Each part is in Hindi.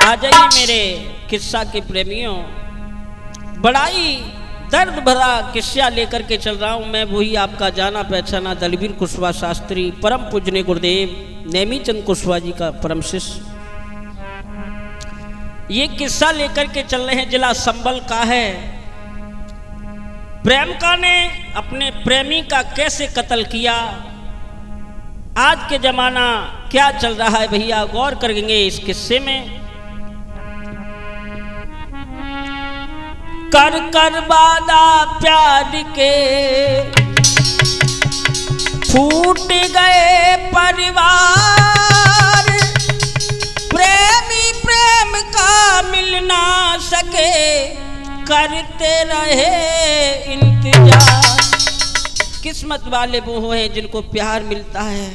आ जाइए मेरे किस्सा के प्रेमियों, बड़ा ही दर्द भरा किस्सा लेकर के चल रहा हूं मैं। वही आपका जाना पहचाना दलवीर कुशवाहा शास्त्री, परम पूजनीय गुरुदेव नेमीचंद कुशवाहा जी का परम शिष्य। ये किस्सा लेकर के चल रहे हैं, जिला संबल का है। प्रेमिका ने अपने प्रेमी का कैसे कत्ल किया, आज के जमाना क्या चल रहा है भैया, गौर करेंगे इस किस्से में। कर कर वादा प्यार के फूट गए परिवार, प्रेमी प्रेम का मिल ना सके, करते रहे इंतजार। किस्मत वाले वो हैं जिनको प्यार मिलता है,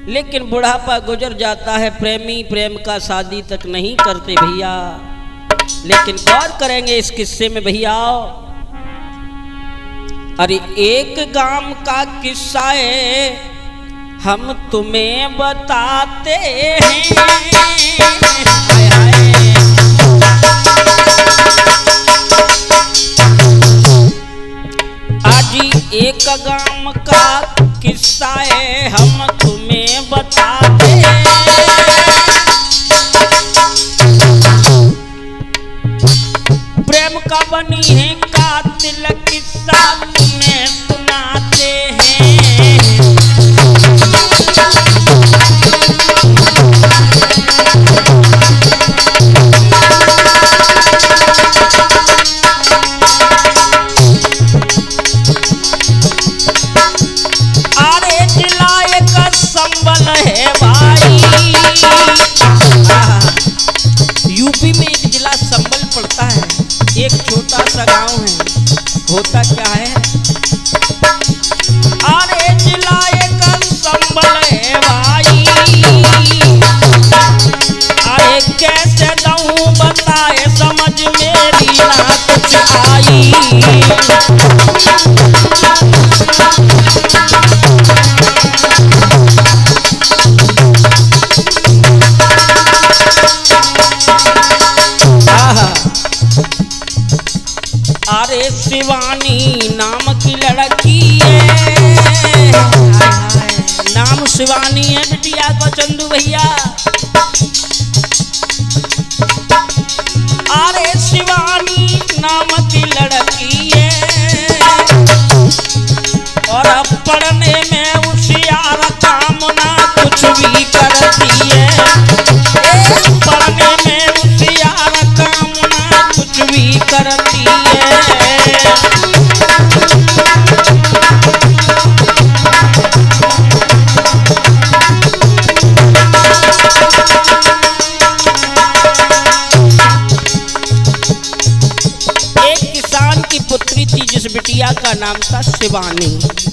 लेकिन बुढ़ापा गुजर जाता है, प्रेमी प्रेम का शादी तक नहीं करते भैया। लेकिन गौर करेंगे इस किस्से में भैया। अरे एक गांव का किस्सा है, हम तुम्हें बताते हैं। आज एक गांव का किस्सा है, हम तुम्हें बताते हैं। प्रेम का बनी है कातिल किस्सा तुम्हें सुनाते हैं। अरे जिला एक संबल है भाई, यूपी में एक जिला संबल पड़ता है, एक छोटा सा गांव है। होता क्या है, अरे जिला एक संबल है भाई, अरे कैसे दूं बताए समझ मेरी ना कुछ आई। अरे शिवानी नाम की लड़की है, नाम शिवानी है बिटिया को चंदू भैया। अरे शिवानी नाम की लड़की है, और अब पढ़ने में होशियार, काम ना कुछ भी करती है। पढ़ने में होशियार, काम ना कुछ भी करती है। एक किसान की पुत्री थी जिस बिटिया का नाम था शिवानी।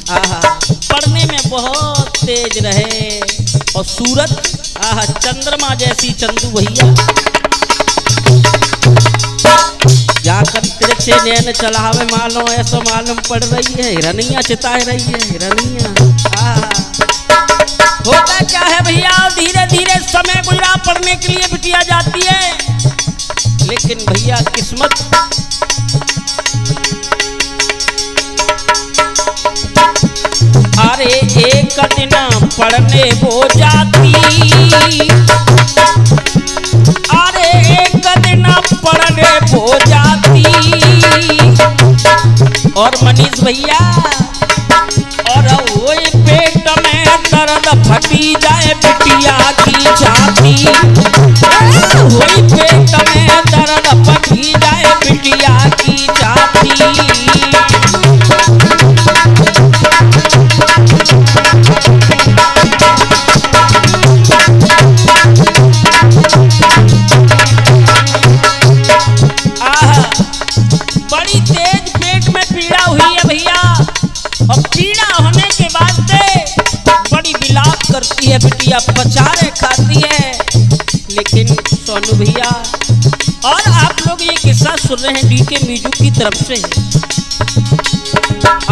पढ़ने में बहुत तेज रहे, और सूरत चंद्रमा जैसी चंदू भैया। जाकर तिरछे नैन चलावे मालूम ऐसा मालूम पड़ रही है, हिरनिया चिताए रही है, हिरनिया। होता क्या है भैया, धीरे धीरे समय गुजरा, पढ़ने के लिए बिटिया जाती है, लेकिन भैया किस्मत अरे एक दिन पढ़ने वो जाती, अरे एक दिन पढ़ने वो जाती, और मनीष भैया और वो पेट में दर्द फटी जाए बिटिया की छाती, वही पेट में दर्द फटी जाए बिटिया की छाती। बड़ी तेज पेट में पीड़ा हुई है भैया, और पीड़ा होने के बाद से बड़ी विलाप करती है बिटिया, पचारे खाती है। लेकिन सोनू भैया और आप लोग ये किस्सा सुन रहे हैं डीके म्यूजिक की तरफ से।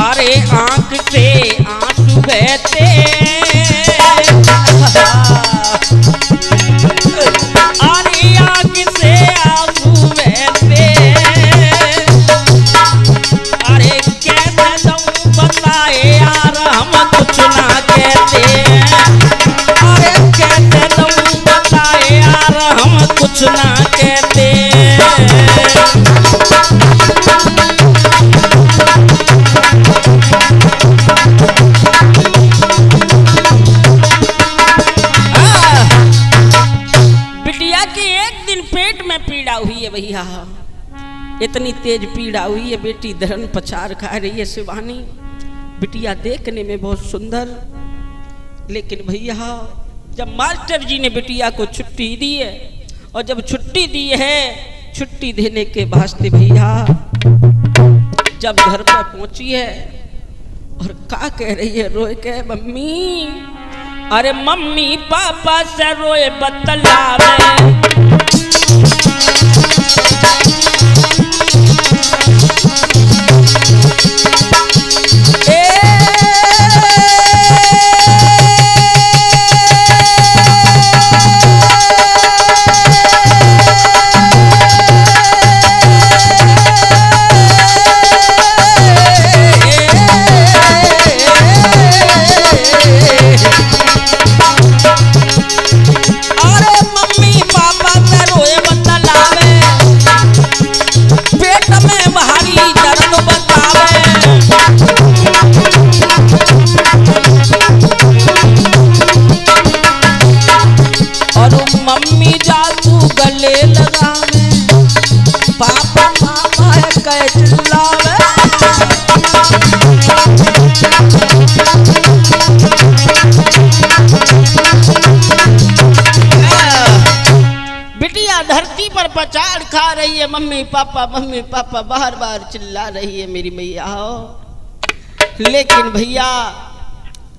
अरे आंख से आंसू बहते, अरे आंख पेट में पीड़ा हुई है भैया, इतनी तेज पीड़ा हुई है, बेटी धरन पछाड़ खा रही है शिवानी। बिटिया देखने में बहुत सुंदर, लेकिन भैया जब मास्टर जी ने बिटिया को छुट्टी दी है, और जब छुट्टी दी है, छुट्टी देने के वास्ते भैया जब घर पर पहुंची है और क्या कह रही है, रोए के मम्मी, अरे मम्मी पापा से रोए बतलावे, पचाड़ खा रही है, मम्मी पापा बार बार चिल्ला रही है मेरी मैया। लेकिन भैया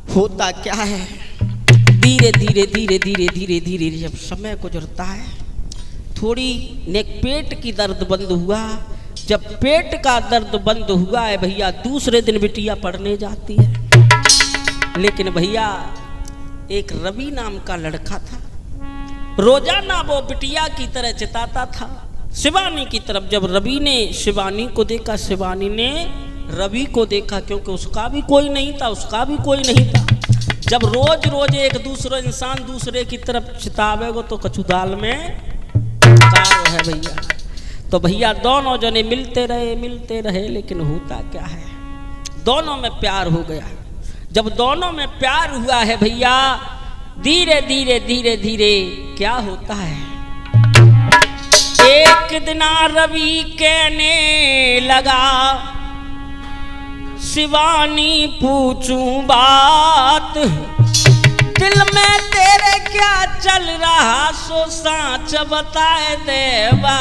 होता क्या है, धीरे धीरे धीरे धीरे धीरे धीरे जब समय गुजरता है, थोड़ी नेक पेट की दर्द बंद हुआ। जब पेट का दर्द बंद हुआ है भैया, दूसरे दिन बिटिया पढ़ने जाती है। लेकिन भैया एक रवि नाम का लड़का था, रोजाना वो बिटिया की तरह चिताता था शिवानी की तरफ। जब रवि ने शिवानी को देखा, शिवानी ने रवि को देखा, क्योंकि उसका भी कोई नहीं था, उसका भी कोई नहीं था। जब रोज रोज एक दूसरे इंसान दूसरे की तरफ चितावेगो तो कछु दाल में कारो है भैया। तो भैया दोनों जने मिलते रहे, लेकिन होता क्या है, दोनों में प्यार हो गया। जब दोनों में प्यार हुआ है भैया, धीरे धीरे धीरे धीरे क्या होता है, एक दिन रवि कहने लगा, शिवानी पूछूं बात, दिल में तेरे क्या चल रहा, सो साच बताए देवा।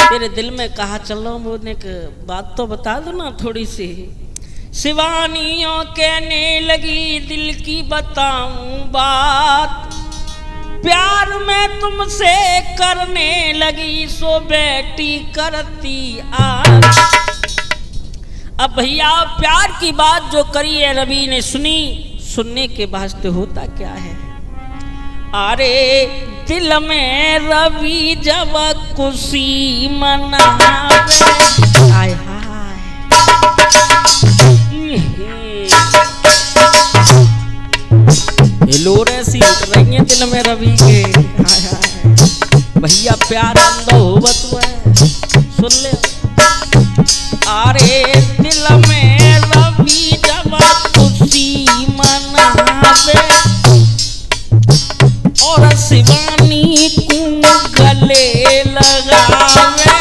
तेरे दिल में कहा चलो, मुझे बात तो बता दो ना थोड़ी सी। शिवानियों कहने लगी, दिल की बताऊं बात, प्यार में तुमसे करने लगी, सो बेटी करती आज। अब भैया प्यार की बात जो करी है रवि ने सुनी, सुनने के वास्ते होता क्या है, अरे दिल में रवि जब खुशी मनावे, हाय हाय लोरे सी उठ रही है दिल में रवि के, हाय हाय भैया प्यार अंदर होवत है, सुन ले। अरे दिल में रवि जब खुशी मनावे, और शिवानी को गले लगावे,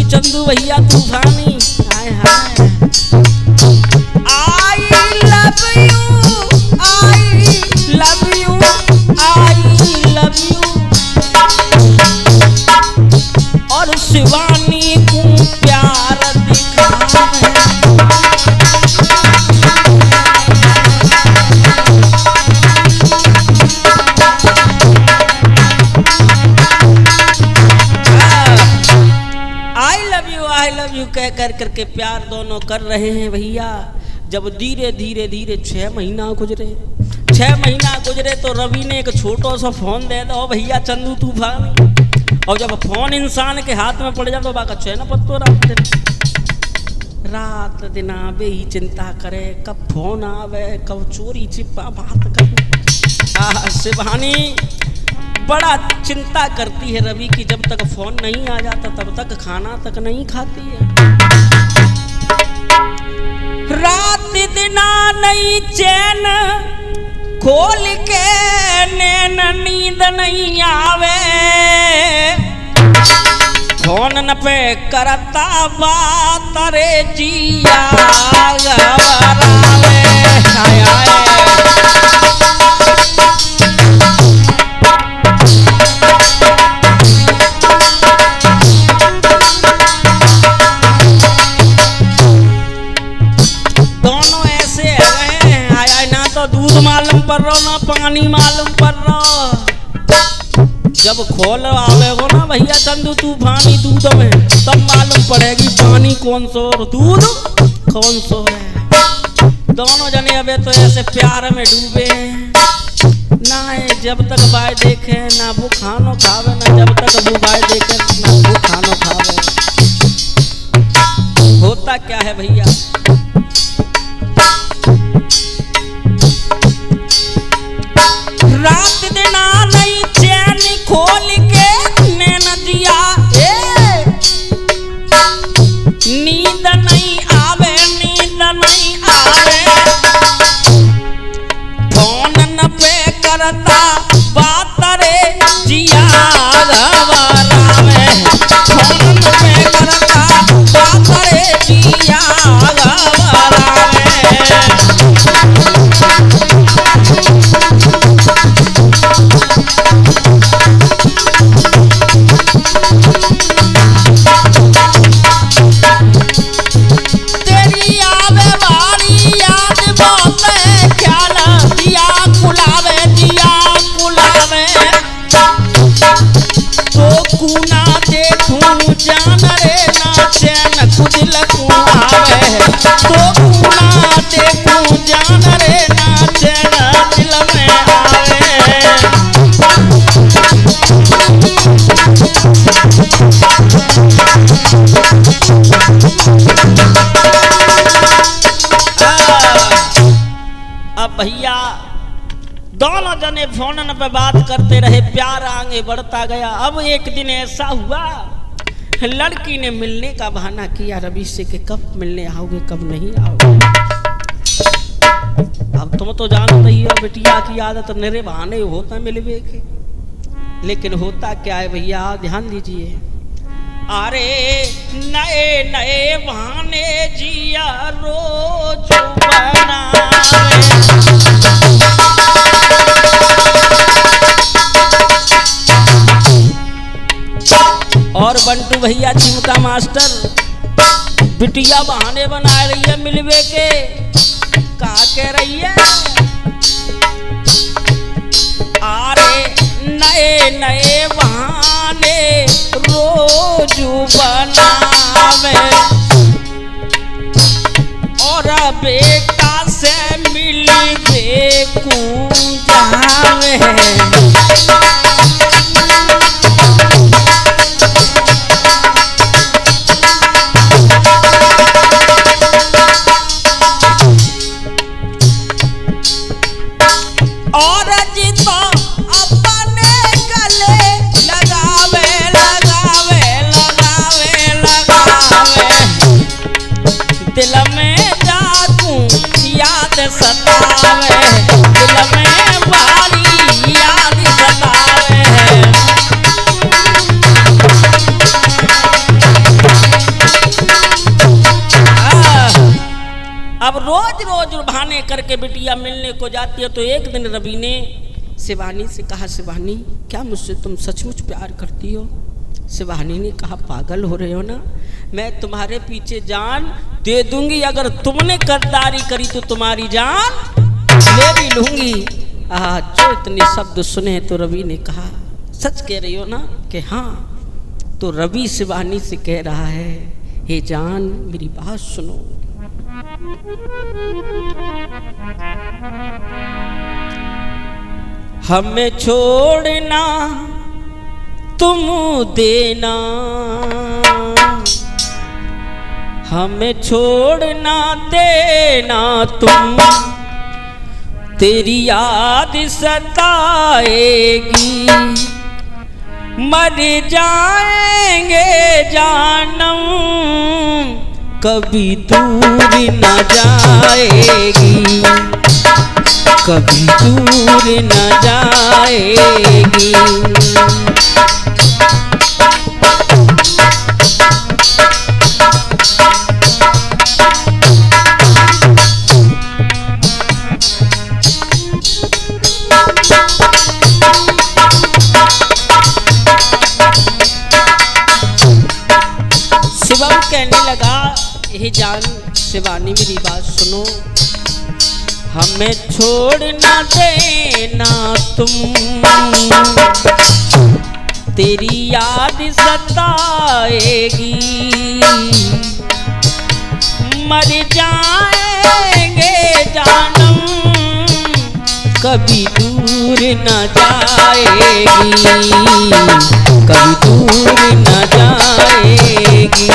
चंदू भैया तूफानी, हाय हाय I love you, I love you, I love you, और शिवानी को प्यार दिखावे, आई लव यू कह कर करके प्यार दोनों कर रहे हैं भैया। जब धीरे धीरे धीरे 6 महीना गुजरे, 6 महीना गुजरे तो रवि ने एक छोटा सा फोन दे दो भैया चंदू तूफान। और जब फोन इंसान के हाथ में पड़ जाए तो बाका चैन पत्तो रात दिन आवे ही चिंता करे, कब फोन आवे, कब चोरी छिपा बात करे। शिवानी बड़ा चिंता करती है रवि की, जब तक फोन नहीं आ जाता तब तक खाना तक नहीं खाती है। रात दिना नहीं चैन खोल के नैन नींद नहीं आवे, फोन न पे करता बात रे जिया घबरावे। हाय हाय मालूम पड़ रहा ना पानी मालूम पड़ रहा। जब खोल आवे हो ना भैया चंदू तूफानी दूध में, तब मालूम पड़ेगी पानी कौन सो और दूध कौन सो है। दोनों जने अबे तो ऐसे प्यार में डूबे ना है, जब तक बाय देखे ना वो खानो खावे, ना जब तक वो बाय देखे ना वो खानो खावे। होता क्या है भैया, रात दिन नहीं चैन खोल के नैन दिया, नींद नहीं आवे, नींद नहीं आवे, फोन न पे करता बात रे जिया घबरावे, फोन न पे करता बात रे जिया घबरावे। अब भैया दोनों जने फोन पे बात करते रहे, प्यार आगे बढ़ता गया। अब एक दिन ऐसा हुआ, लड़की ने मिलने का बहाना किया रवि से कि कब मिलने आओगे कब नहीं आओगे। अब तुम तो जानते ही हो बिटिया की आदत मेरे बहाने होता मिलवे के, लेकिन होता क्या है भैया ध्यान दीजिए। अरे नए नए बहाने जिया रोज बनावे, और बंटू भैया चिमटा मास्टर बिटिया बहाने बना रही है मिलवे के। कहा कह रही है, अरे नए नए बहाने रोज बनावे, और बेटा से मिलवे को जावे। और जीतो अपने गले लगावे लगावे लगावे लगावे, दिल में जागू याद सतावे, दिल में भारी याद सतावे। अब रोज रोज बहाने करके बिटिया मिलने को जाती है। तो एक दिन रवि ने शिवानी से कहा, शिवानी क्या मुझसे तुम सचमुच प्यार करती हो? शिवानी ने कहा, पागल हो रहे हो ना, मैं तुम्हारे पीछे जान दे दूंगी, अगर तुमने गद्दारी करी तो तुम्हारी जान ले भी लूंगी। जो इतने शब्द सुने तो रवि ने कहा, सच कह रही हो ना? कि हाँ। तो रवि शिवानी से कह रहा है, हे जान मेरी बात सुनो, हमें छोड़ना तुम देना, हमें छोड़ना देना तुम, तेरी याद सताएगी मर जाएंगे जानम कभी दूर न जाएगी, कभी दूर न जाएगी। शिवम कहने लगा, ये जान शिवानी मेरी बात सुनो, हमें छोड़ ना देना तुम, तेरी याद सताएगी। मर जाएंगे जानम कभी दूर न जाएगी, कभी दूर न जाएगी।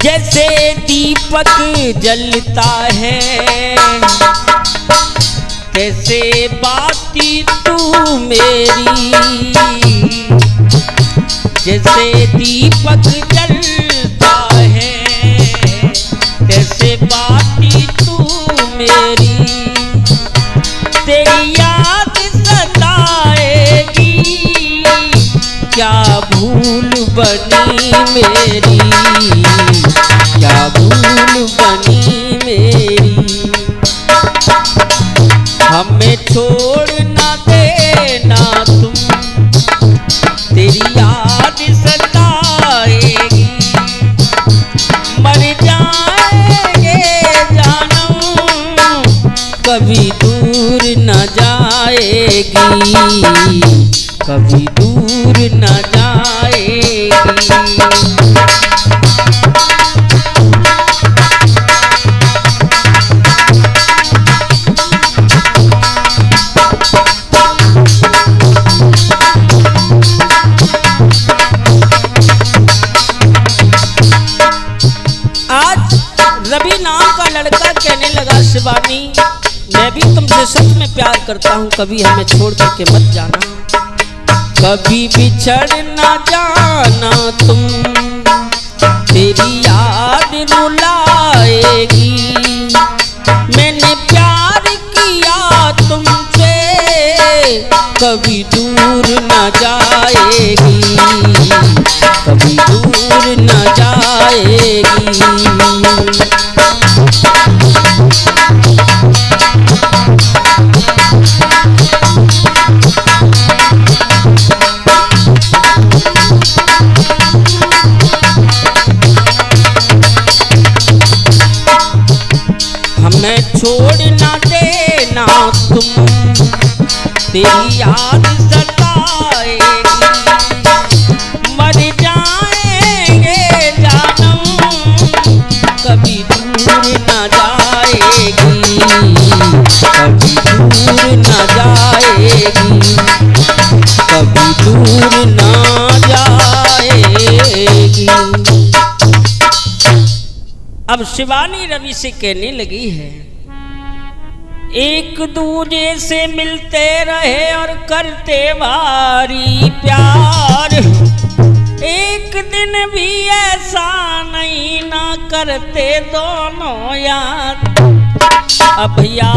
जैसे दीपक जलता है तैसे बाती तू मेरी, जैसे दीपक जलता है तैसे बाती तू मेरी। तेरी याद सताएगी क्या भूल बनी मेरी, क्या भूल बनी मेरी। हमें छोड़ ना देना तुम, तेरी याद सताएगी। मर जाएंगे जानम कभी दूर न जाएगी, कभी दूर न जाएगी। आज रवि नाम का लड़का कहने लगा, शिवानी मैं भी तुमसे सच में प्यार करता हूँ, कभी हमें छोड़ करके मत जाना, कभी बिछड़ ना जाना तुम, तेरी याद रुलाएगी। मैंने प्यार किया तुमसे कभी दूर न जाएगी, कभी दूर न जाएगी। हमें छोड़ ना देना तुम, तेरी याद सताएगी। मर जाएंगे जानम कभी दूर न जाएगी, कभी दूर न जाएगी, कभी दूर न जाएगी। अब शिवानी रवि से कहने लगी है, एक दूजे से मिलते रहे और करते भारी प्यार, एक दिन भी ऐसा नहीं ना करते दोनों यार। अब भैया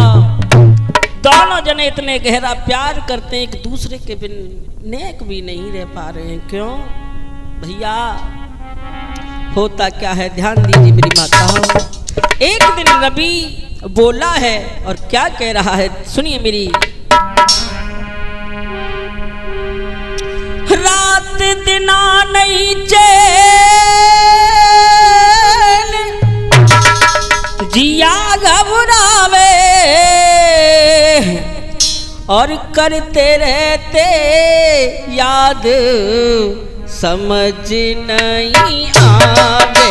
दोनों जने इतने गहरा प्यार करते हैं, एक दूसरे के बिन नेक भी नहीं रह पा रहे हैं। क्यों भैया, होता क्या है ध्यान दीजिए मेरी माताओं। एक दिन रवि बोला है और क्या कह रहा है सुनिए मेरी। रात दिना नहीं चैन, जिया घबरावे और करते रहते याद समझ नहीं आवे।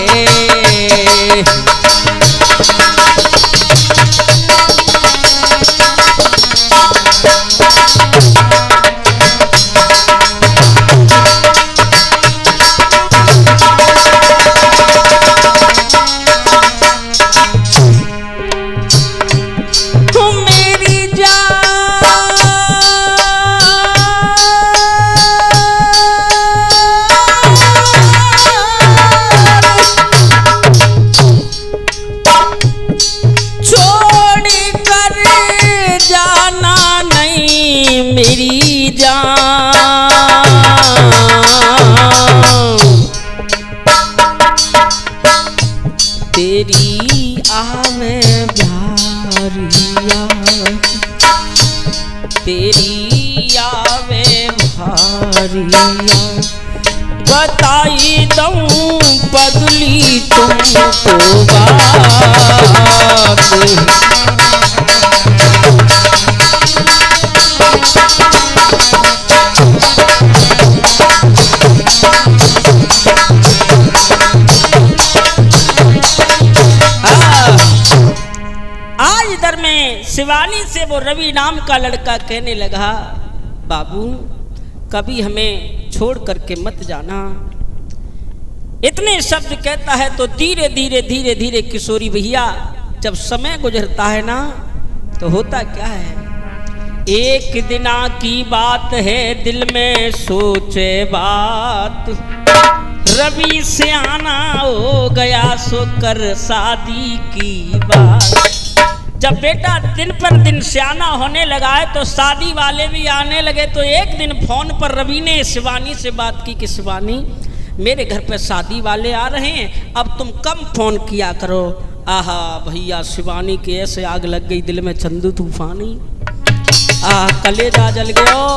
प्यारिया बताई दूं पगली तुमको बात। आज इधर में शिवानी से वो रवि नाम का लड़का कहने लगा, बाबू कभी हमें छोड़ करके मत जाना। इतने शब्द कहता है तो धीरे धीरे धीरे धीरे किशोरी भैया जब समय गुजरता है ना तो होता क्या है, एक दिना की बात है दिल में सोचे बात, रवि से आना हो गया सो कर शादी की बात। जब बेटा दिन पर दिन सियाना होने लगा है तो शादी वाले भी आने लगे। तो एक दिन फोन पर रवि ने शिवानी से बात की कि शिवानी मेरे घर पर शादी वाले आ रहे हैं, अब तुम कम फोन किया करो। आहा भैया शिवानी के ऐसे आग लग गई दिल में चंदू तूफानी, कलेजा जल गया।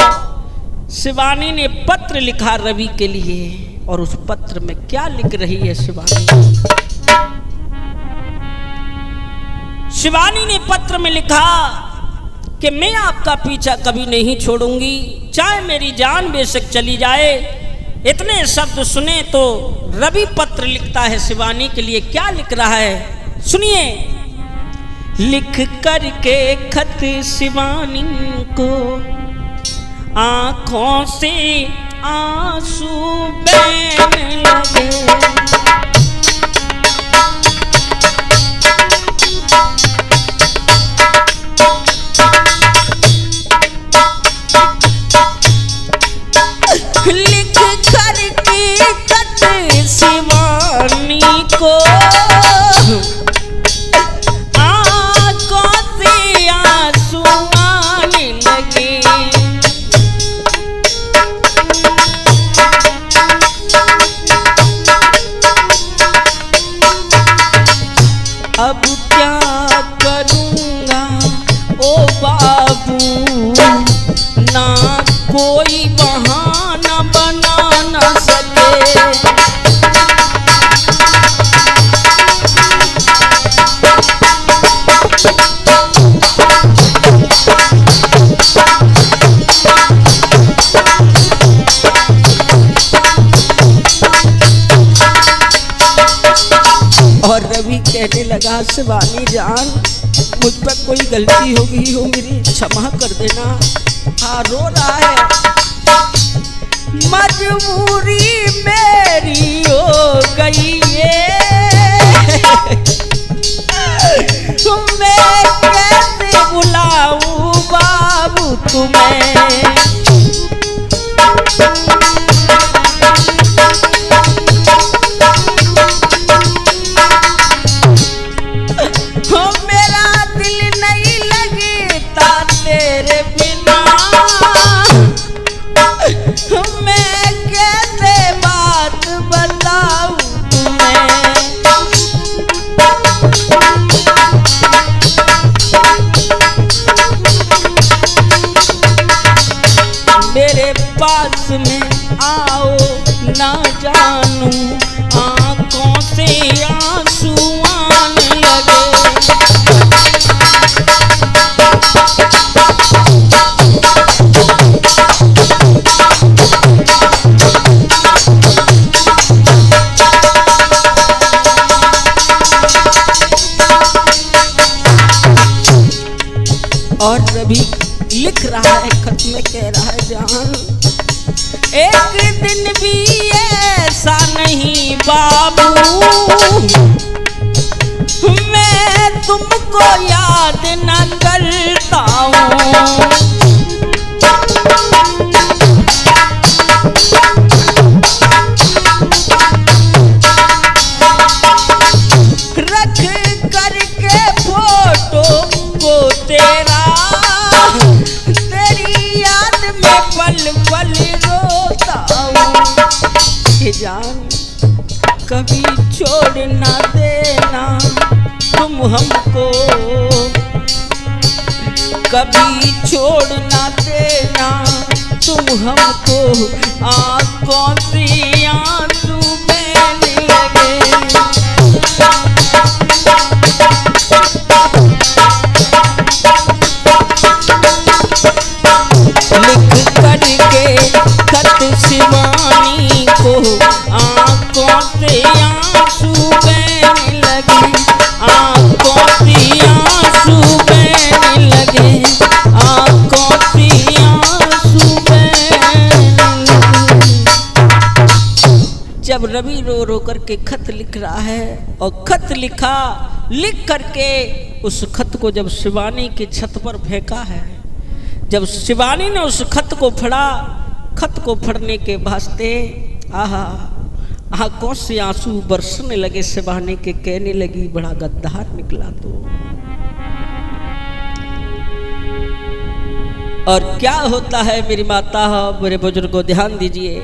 शिवानी ने पत्र लिखा रवि के लिए और उस पत्र में क्या लिख रही है शिवानी। शिवानी ने पत्र में लिखा कि मैं आपका पीछा कभी नहीं छोड़ूंगी, चाहे मेरी जान बेशक चली जाए। इतने शब्द सुने तो रवि पत्र लिखता है शिवानी के लिए। क्या लिख रहा है सुनिए। लिख करके खत शिवानी को आंखों से आंसू बहने लगे, लिख करके खत शिवानी को आंखों से आंसू आने लगे। अब क्या करूँगा ओ बाबू, ना कोई बहाना बना न सके। और रवि कहने लगा शिवानी जान मुझ पर कोई गलती हो गई हो मेरी क्षमा कर देना। हाँ रो रहा है, मजबूरी मेरी हो गई है, मैं कैसे बुलाऊं बाबू तुम्हें। मेरा दिल नहीं लगता तेरे बिना, मैं कैसे बात बताऊं तुम्हें। मेरे पास में आओ ना जानू आंखों से आंसू आने लगे। और रवि लिख रहा है खत में कह रहा है जान एक दिन भी ऐसा नहीं बाबू, मैं तुमको याद न करता हूँ। रख करके फोटो को तेरा, तेरी याद में पल पल रोता हूँ। जान कभी छोड़ ना देना तुम हमको, कभी छोड़ ना देना तुम हमको आंखों से आंसू बहने लगे। लिख करके खत शिवानी को आंखों से आंसू बहने लगे, आंखों से आंसू बहने लगे, आंखों से आंसू बहने लगे। जब रवि रो रो करके खत लिख रहा है और खत लिख करके उस खत को जब शिवानी की छत पर फेंका है, जब शिवानी ने उस खत को पढ़ा, खत को पढ़ने के वास्ते आहा आंखों से आंसू बरसने लगे। शिवानी के कहने लगी बड़ा गद्दार निकला तो। और क्या होता है मेरी माता, मेरे बुजुर्गों ध्यान दीजिए।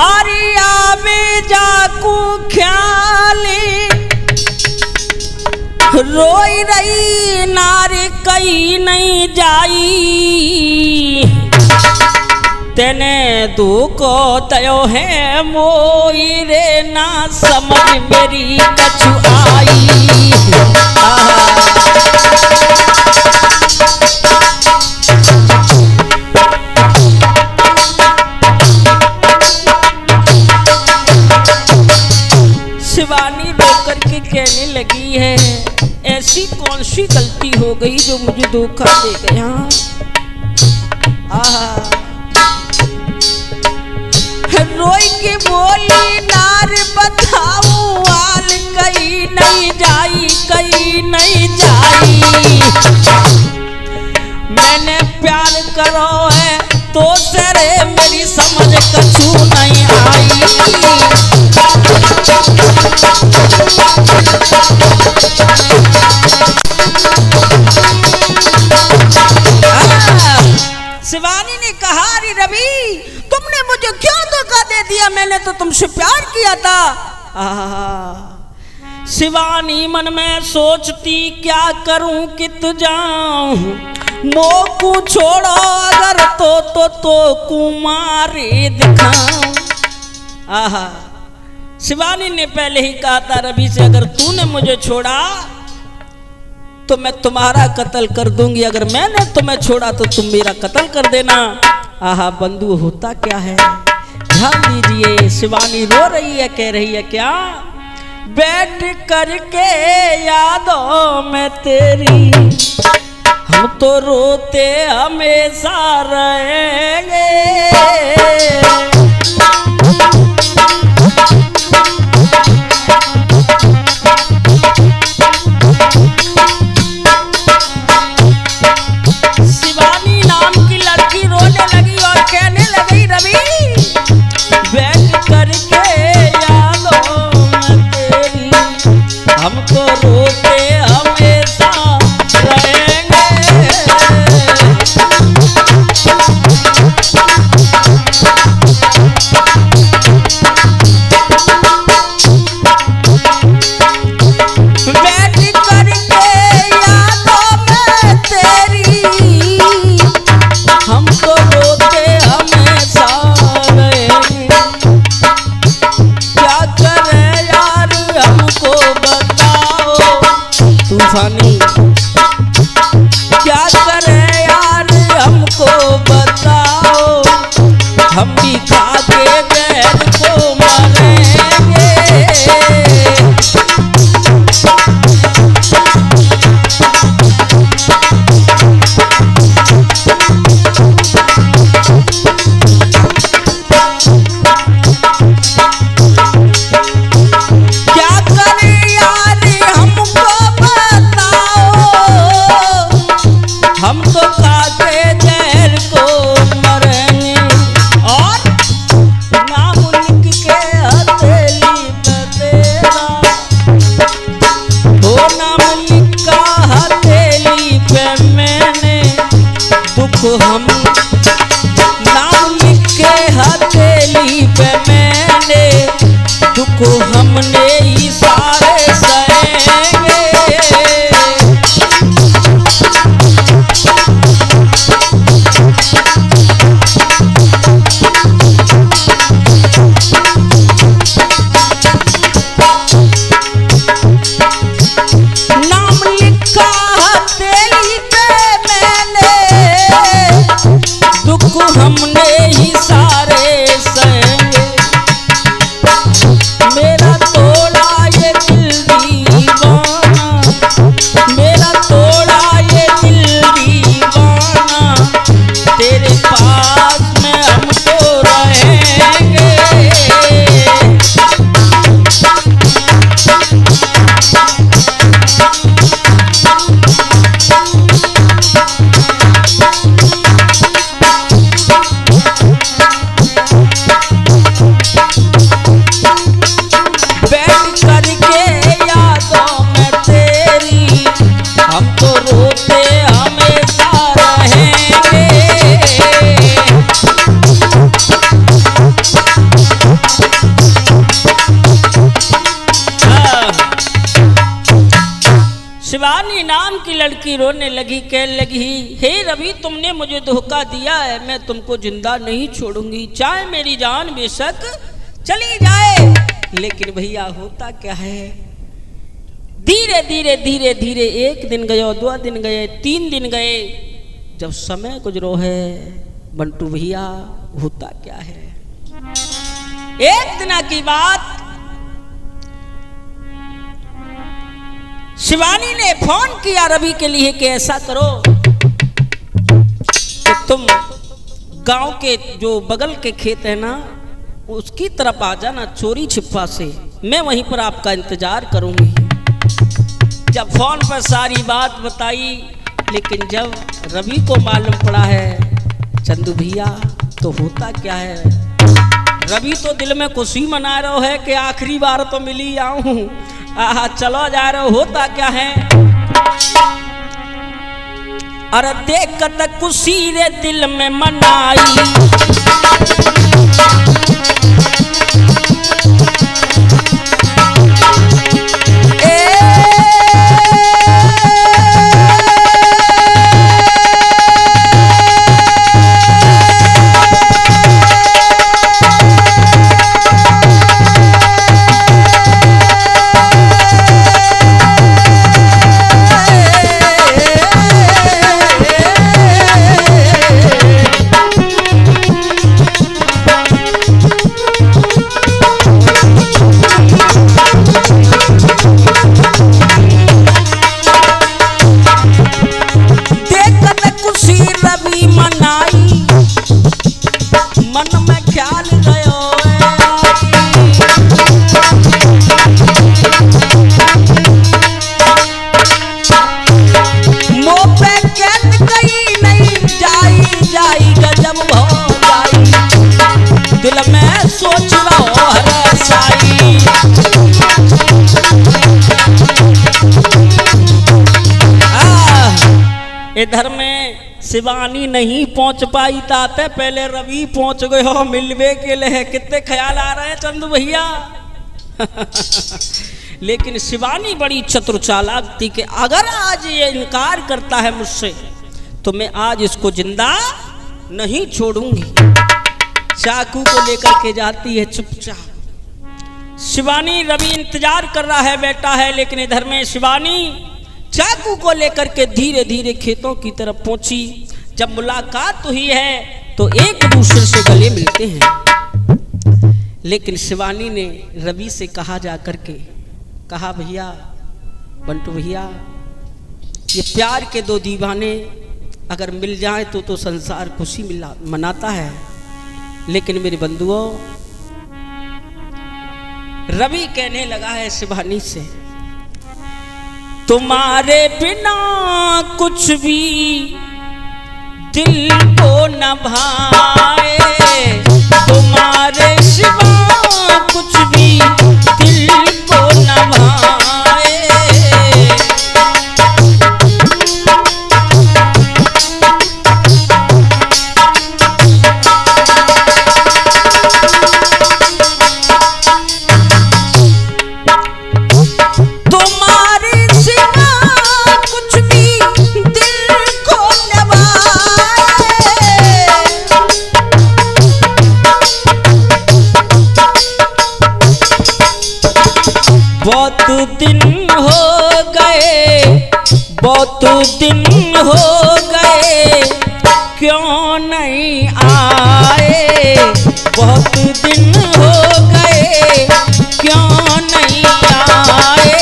आरिया में जाकू ख्याली रोई रही नारी कहीं नहीं जाई, तेने दुख तयो है मोई रे ना समझ मेरी कछु आई। शिवानी रो करके कहने लगी है ऐसी कौन सी गलती हो गई जो मुझे धोखा दे गया। रोई के बोली नार बताऊं हाल कहीं नहीं जाई, कहीं नहीं जाई। मैंने प्यार करो है तो सरे मेरी समझ कछु नहीं आई। शिवानी ने कहा अरे रवि तुमने मुझे क्यों धोखा दे दिया, मैंने तो तुमसे प्यार किया था। शिवानी मन में सोचती क्या करूं कित जाऊं, मोकू छोड़ो अगर तो कुमारी दिखाऊं। शिवानी ने पहले ही कहा था रवि से अगर तूने मुझे छोड़ा तो मैं तुम्हारा कत्ल कर दूंगी, अगर मैंने तुम्हें छोड़ा तो तुम मेरा कत्ल कर देना। बंधु होता क्या है, ध्यान दीजिए। शिवानी रो रही है, कह रही है क्या, बैठ करके यादों में तेरी हम तो रोते हमेशा रहेंगे। शिवानी नाम की लड़की रोने लगी और कहने लगी रवि बैठ करके यादों में तेरी हम तो रोते हमेशा रहेंगे। हमने ही सारे सहेंगे। मेरा तोड़ा ये दिल दीवाना, मेरा तोड़ा ये दिल दीवाना, तेरे पास में हम तो रहेंगे। शिवानी नाम की लड़की रोने लगी, कहने लगी, हे रवि, तुमने मुझे धोखा दिया है, मैं तुमको जिंदा नहीं छोड़ूंगी, चाहे मेरी जान बेशक चली जाए। लेकिन भैया होता क्या है, धीरे धीरे धीरे धीरे एक दिन गए, 2 दिन गए, 3 दिन गए, जब समय गुजरो है बंटू भैया, होता क्या है, एक दिन की बात, शिवानी ने फोन किया रवि के लिए कि ऐसा करो कि तुम गांव के जो बगल के खेत है ना, उसकी तरफ आ जाना चोरी छिपा से, मैं वहीं पर आपका इंतजार करूंगी। जब फोन पर सारी बात बताई, लेकिन जब रवि को मालूम पड़ा है चंदू भैया, तो होता क्या है, रवि तो दिल में खुशी मना रहा है कि आखिरी बार तो मिली आऊं, आहा चलो जा रहे हो। होता क्या है, अरे देख तक खुशी रे दिल में मनाई, इधर में शिवानी नहीं पहुंच पाई, ताते पहले रवि पहुंच गए हो मिलवे के लिए। कितने ख्याल आ रहे हैं चंदू भैया। लेकिन शिवानी बड़ी चतुर चालाक थी कि अगर आज ये इनकार करता है मुझसे तो मैं आज इसको जिंदा नहीं छोड़ूंगी। चाकू को लेकर के जाती है चुपचाप। शिवानी, रवि इंतजार कर रहा है, बैठा है, लेकिन इधर में शिवानी चाकू को लेकर के धीरे धीरे खेतों की तरफ पहुंची। जब मुलाकात हुई है तो एक दूसरे से गले मिलते हैं। लेकिन शिवानी ने रवि से कहा जा करके, कहा भैया, बंटू भैया, ये प्यार के 2 दीवाने अगर मिल जाए तो संसार खुशी मनाता है। लेकिन मेरे बंधुओं, रवि कहने लगा है शिवानी से, तुम्हारे बिना कुछ भी दिल को न भाए, तुम्हारे सिवा कुछ भी दिल को न भाए। बहुत दिन हो गए क्यों नहीं आए, बहुत दिन हो गए क्यों नहीं आए।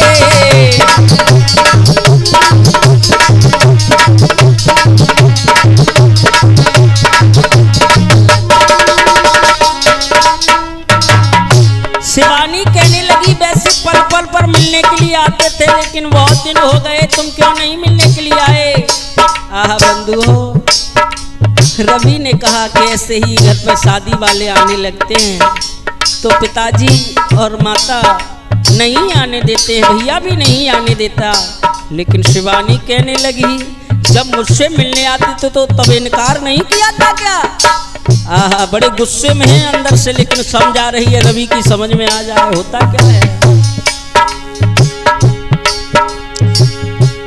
शिवानी कहने लगी वैसे पल पल पर मिलने के लिए आते थे, लेकिन बहुत दिन हो गए, तुम क्यों नहीं मिलने के लिए आए। आह बंधुओं, रवि ने कहा कि ऐसे ही घर पर शादी वाले आने लगते हैं तो पिताजी और माता नहीं आने देते हैं, भैया भी नहीं आने देता। लेकिन शिवानी कहने लगी जब मुझसे मिलने आती तो तब इनकार नहीं किया था क्या। आहा, बड़े गुस्से में है अंदर से, लेकिन समझा रही है रवि की समझ में आ जाए होता क्या है।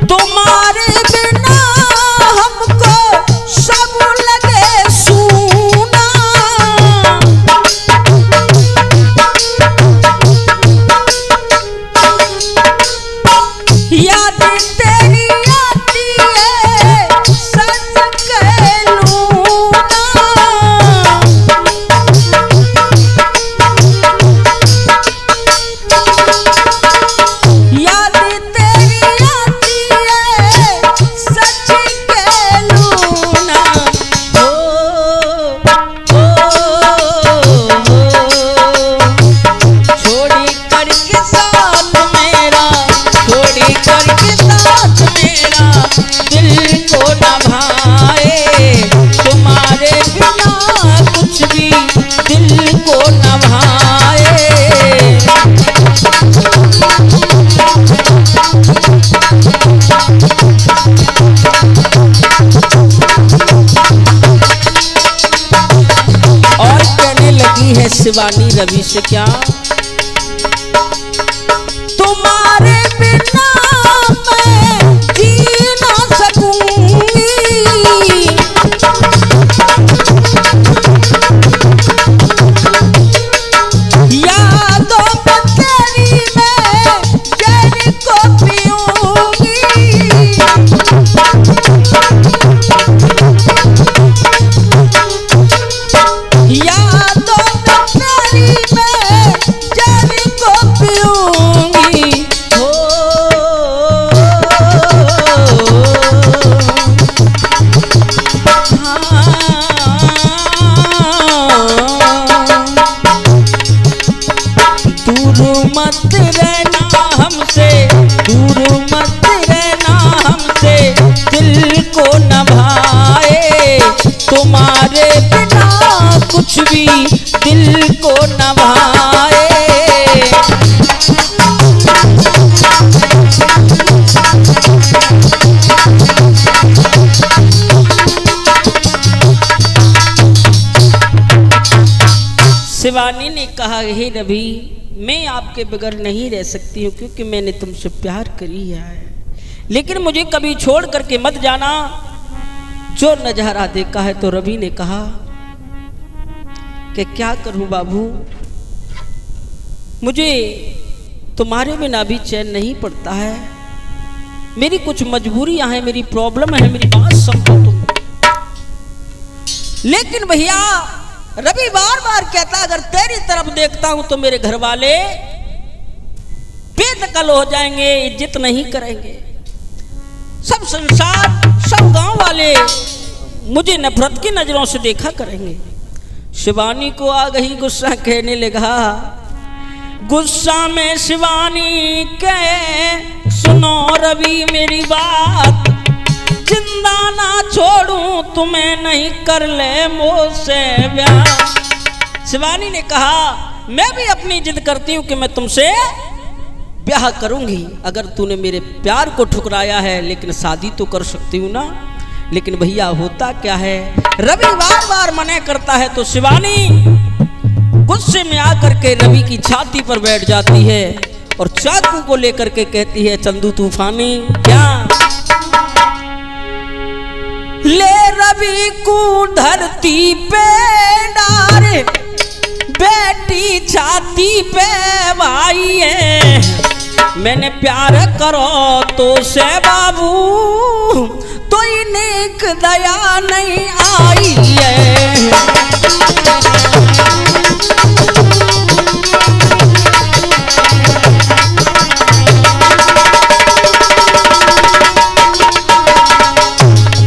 तुम्हारे बिना हमको सब लगे सूना, याद तेरी आती है सच कहलूं ना, याद तेरी आती है सच कहलूं ना। छोड़ी करके साथ मेरा, छोड़ी करके साथ मेरा दिल को न भाए, तुम्हारे बिना कुछ भी दिल को न भाए। और कहने लगी है शिवानी रवि से क्या, तुम्हारे बिना मैं जी ना सकूंगी, यादों में तेरी मैं जहर को पीऊंगी, यादों में तेरी मैं जहर को पीऊंगी। हो दूर मत रहना हमसे, दूर मत रहना हमसे, दिल को न भाए, तुम्हारे बिना कुछ भी दिल को न भाए। शिवानी ने कहा हे रवि, मैं आपके बगैर नहीं रह सकती हूँ क्योंकि मैंने तुमसे प्यार करी है, लेकिन मुझे कभी छोड़ करके मत जाना। जो नजारा देखा है तो रवि ने कहा कि क्या करूं बाबू, मुझे तुम्हारे बिना भी चैन नहीं पड़ता है, मेरी कुछ मजबूरियां हैं, मेरी प्रॉब्लम है, मेरी बात समझो तुम। लेकिन भैया रवि बार बार कहता अगर तेरी तरफ देखता हूं तो मेरे घर वाले बेदखल हो जाएंगे, इज्जत नहीं करेंगे, सब संसार सब गांव वाले मुझे नफरत की नजरों से देखा करेंगे। शिवानी को आ गई गुस्सा, कहने लगा गुस्सा में शिवानी कहे सुनो रवि मेरी बात, जिंदा ना छोड़ूं तुम्हें, नहीं कर ले मुझसे ब्याह। शिवानी ने कहा मैं भी अपनी जिद करती हूं कि मैं तुमसे ब्याह करूंगी, अगर तूने मेरे प्यार को ठुकराया है, लेकिन शादी तो कर सकती हूं ना। लेकिन भैया होता क्या है, रवि बार बार मना करता है तो शिवानी गुस्से में आकर के रवि की छाती पर बैठ जाती है और चाकू को लेकर के कहती है चंदू तूफानी क्या ले रवि को धरती पे डारे, बेटी छाती पे भाई है, मैंने प्यार करो तो से बाबू तो ही नेक दया नहीं आई है।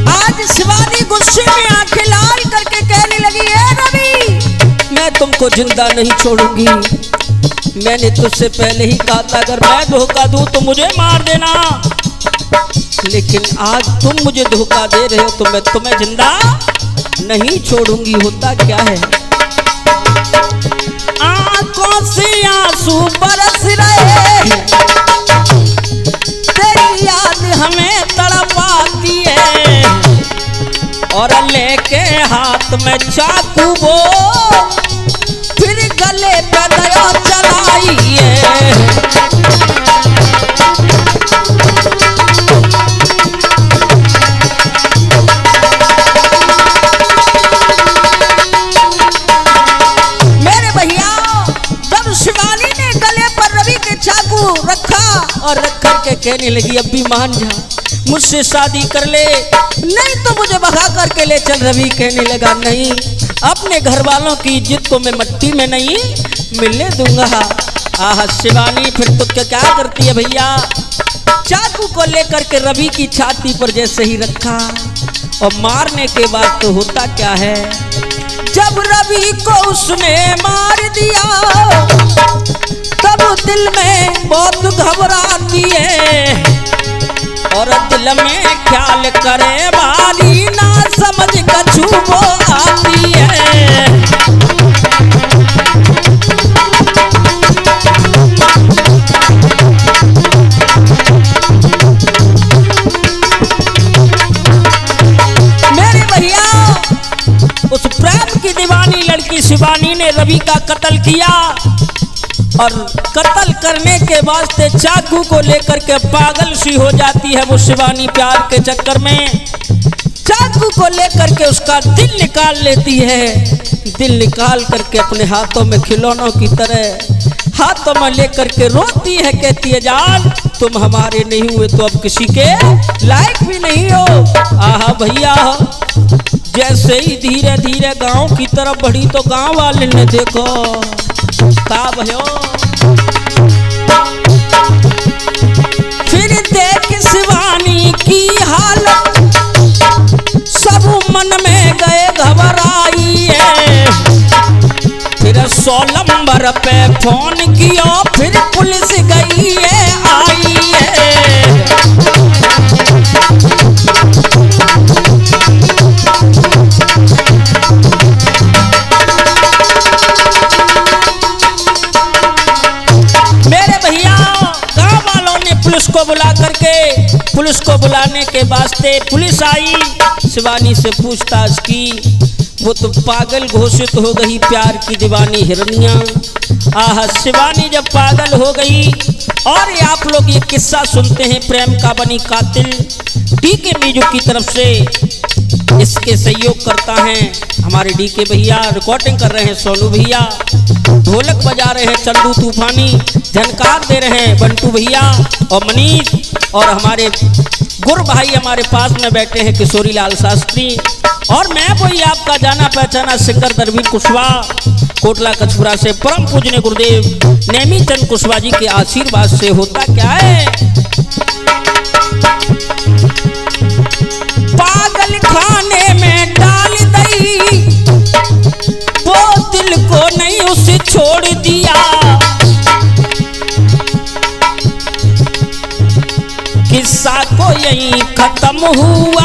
आज शिवानी गुस्से में आंखें लाल करके कहने लगी, है रवि मैं तुमको जिंदा नहीं छोड़ूंगी। मैंने तुझसे पहले ही कहा था अगर मैं धोखा दूं तो मुझे मार देना, लेकिन आज तुम मुझे धोखा दे रहे हो तो मैं तुम्हें जिंदा नहीं छोड़ूंगी। होता क्या है, आंखों से आंसू बरस रहे, तेरी याद हमें तड़पाती है, और लेके हाथ में चाकू वो फिर गले पे दया चलाई है। मेरे भैया जब शिवानी ने गले पर रवि के चाकू रखा और रख करके कहने लगी अब भी मान जा, मुझसे शादी कर ले नहीं तो मुझे भगा करके ले चल। रवि कहने लगा नहीं, अपने घर वालों की इज्जत को मैं मिट्टी में नहीं मिलने दूंगा। आह शिवानी फिर तो क्या करती है भैया, चाकू को लेकर के रवि की छाती पर जैसे ही रखा और मारने के बाद तो होता क्या है, जब रवि को उसने मार दिया तब दिल में बहुत घबराती है, और दिल में ख्याल करे वाली ना समझ कछु वो आती है। मेरे भैया उस प्रेम की दीवानी लड़की शिवानी ने रवि का कत्ल किया, और कत्ल करने के वास्ते चाकू को लेकर के पागल सी हो जाती है वो शिवानी प्यार के चक्कर में। चाकू को लेकर के उसका दिल निकाल लेती है, दिल निकाल करके अपने हाथों में खिलौनों की तरह हाथों में लेकर के रोती है, कहती है जान तुम हमारे नहीं हुए तो अब किसी के लायक भी नहीं हो। आहा भैया जैसे ही धीरे धीरे गांव की तरफ बढ़ी तो गांव वाले ने देखो का भयो, फिर देख शिवानी की हालत सब मन में गए घबराई है, फिर 100 नंबर पे फोन किया फिर पुलिस गई है आई है। पुलिस को बुलाने के वास्ते पुलिस आई, शिवानी से पूछताछ की, वो तो पागल घोषित हो गई प्यार की दीवानी हिरनिया। आह शिवानी जब पागल हो गई, और ये आप लोग ये किस्सा सुनते हैं प्रेम का बनी कातिल डीके म्यूजिक की तरफ से। इसके सहयोग करता है हमारे डीके भैया, रिकॉर्डिंग कर रहे हैं सोनू भैया, ढोलक बजा रहे हैं चंदू तूफानी, झनकार दे रहे हैं बंटू भैया और मनीष, और हमारे गुर भाई हमारे पास में बैठे हैं किशोरी लाल शास्त्री, और मैं वही आपका जाना पहचाना सिंगर दरवीर कुशवाहा कोटला कछुरा से परम पूजनीय गुरुदेव नेमी चंद कुशवाहा जी के आशीर्वाद से। होता क्या है, पागल खाने में डाल दी, वो दिल को नहीं उसे छोड़ दिया, किस्सा को यहीं खत्म हुआ,